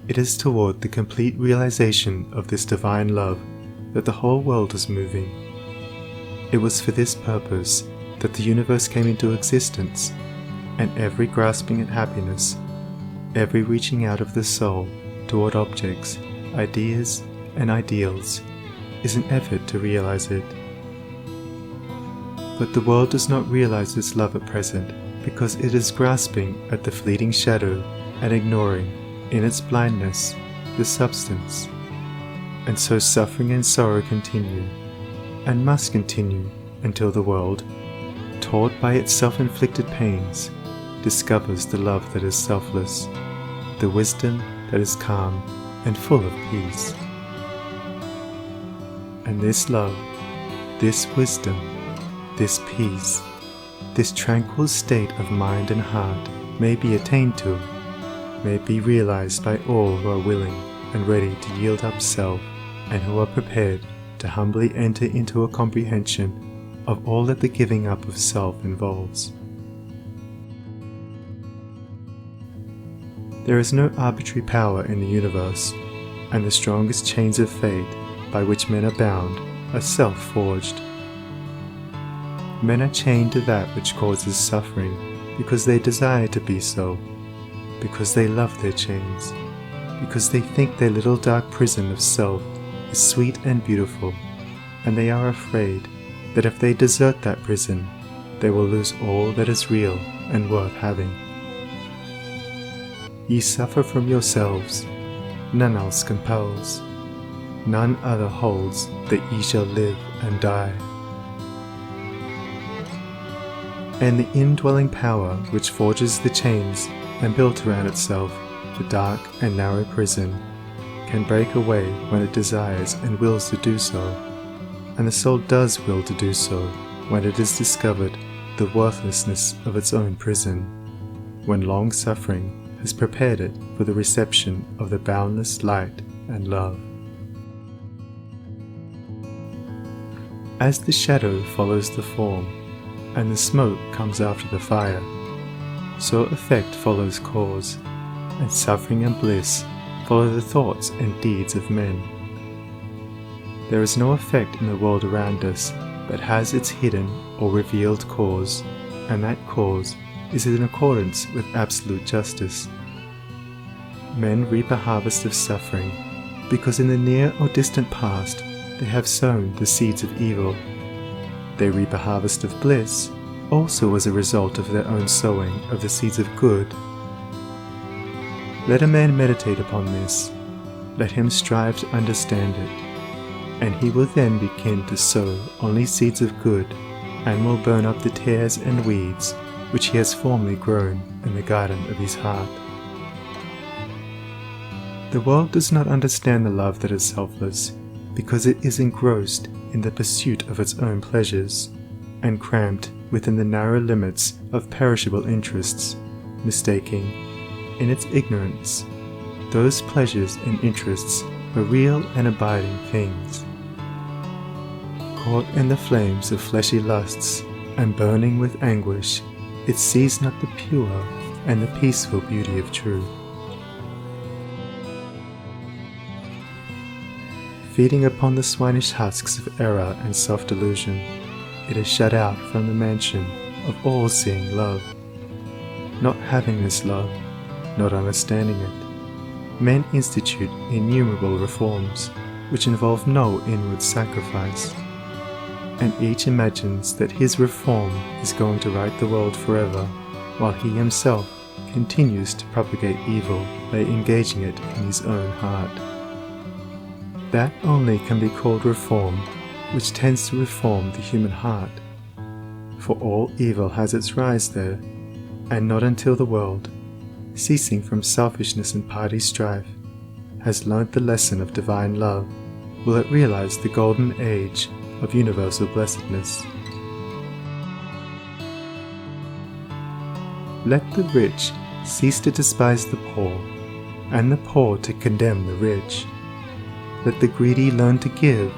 It is toward the complete realization of this divine love that the whole world is moving. It was for this purpose that the universe came into existence, and every grasping at happiness, every reaching out of the soul toward objects, ideas, and ideals is an effort to realize it. But the world does not realize this love at present because it is grasping at the fleeting shadow and ignoring, in its blindness, the substance. And so suffering and sorrow continue, and must continue until the world, taught by its self-inflicted pains, discovers the love that is selfless, the wisdom that is calm and full of peace. And this love, this wisdom, this peace, this tranquil state of mind and heart may be attained to, may be realized by all who are willing and ready to yield up self, and who are prepared to humbly enter into a comprehension of all that the giving up of self involves. There is no arbitrary power in the universe, and the strongest chains of fate by which men are bound are self-forged. Men are chained to that which causes suffering because they desire to be so, because they love their chains, because they think their little dark prison of self is sweet and beautiful, and they are afraid that if they desert that prison, they will lose all that is real and worth having. Ye suffer from yourselves, none else compels, none other holds that ye shall live and die. And the indwelling power which forges the chains and built around itself the dark and narrow prison can break away when it desires and wills to do so, and the soul does will to do so when it has discovered the worthlessness of its own prison, when long suffering has prepared it for the reception of the boundless light and love. As the shadow follows the form, and the smoke comes after the fire, so effect follows cause, and suffering and bliss follow the thoughts and deeds of men. There is no effect in the world around us but has its hidden or revealed cause, and that cause is in accordance with absolute justice. Men reap a harvest of suffering because in the near or distant past they have sown the seeds of evil. They reap a harvest of bliss also as a result of their own sowing of the seeds of good. Let a man meditate upon this, let him strive to understand it, and he will then begin to sow only seeds of good, and will burn up the tares and weeds which he has formerly grown in the garden of his heart. The world does not understand the love that is selfless, because it is engrossed in the pursuit of its own pleasures, and cramped within the narrow limits of perishable interests, mistaking, in its ignorance, those pleasures and interests for real and abiding things. Caught in the flames of fleshy lusts, and burning with anguish, it sees not the pure and the peaceful beauty of truth. Feeding upon the swinish husks of error and self-delusion, it is shut out from the mansion of all-seeing love. Not having this love, not understanding it, men institute innumerable reforms which involve no inward sacrifice, and each imagines that his reform is going to right the world forever, while he himself continues to propagate evil by engaging it in his own heart. That only can be called reform which tends to reform the human heart, for all evil has its rise there, and not until the world, ceasing from selfishness and party strife, has learnt the lesson of divine love, will it realize the golden age of universal blessedness. Let the rich cease to despise the poor, and the poor to condemn the rich. Let the greedy learn to give,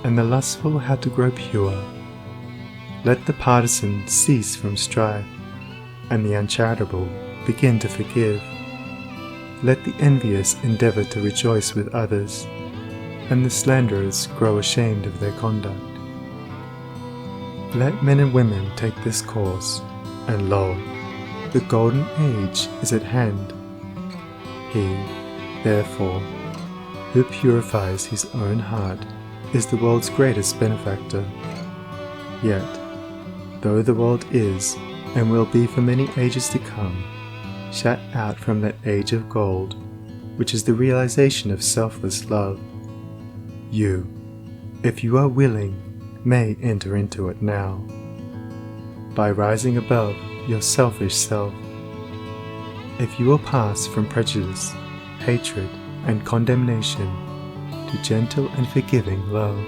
and the lustful how to grow pure. Let the partisan cease from strife, and the uncharitable begin to forgive. Let the envious endeavour to rejoice with others, and the slanderers grow ashamed of their conduct. Let men and women take this course, and lo, the golden age is at hand. He, therefore, who purifies his own heart is the world's greatest benefactor. Yet, though the world is, and will be for many ages to come, shut out from that age of gold, which is the realization of selfless love, you, if you are willing, may enter into it now, by rising above your selfish self. If you will pass from prejudice, hatred, and condemnation to gentle and forgiving love.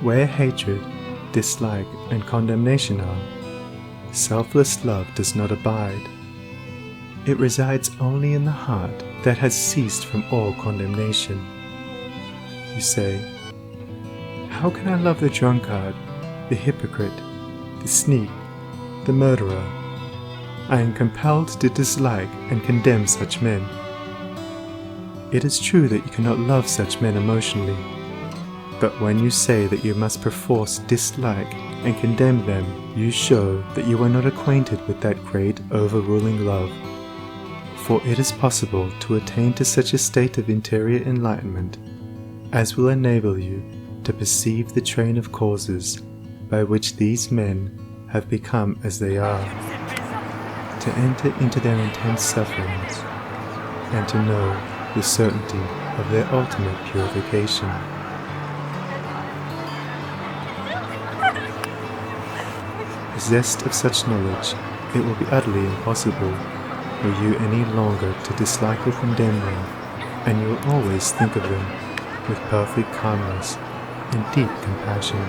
Where hatred, dislike, and condemnation are, selfless love does not abide. It resides only in the heart that has ceased from all condemnation. You say, how can I love the drunkard, the hypocrite, the sneak, the murderer? I am compelled to dislike and condemn such men. It is true that you cannot love such men emotionally, but when you say that you must perforce dislike and condemn them, you show that you are not acquainted with that great overruling love. For it is possible to attain to such a state of interior enlightenment as will enable you to perceive the train of causes by which these men have become as they are, to enter into their intense sufferings, and to know the certainty of their ultimate purification. Possessed of such knowledge, it will be utterly impossible for you any longer to dislike or condemn them, and you will always think of them with perfect calmness and deep compassion.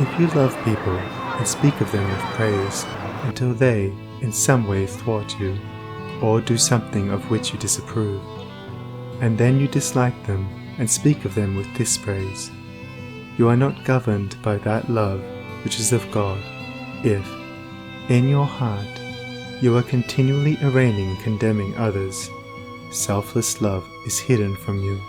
If you love people and speak of them with praise until they in some way thwart you, or do something of which you disapprove, and then you dislike them and speak of them with dispraise, you are not governed by that love which is of God, if, in your heart, you are continually arraigning and condemning others. Selfless love is hidden from you.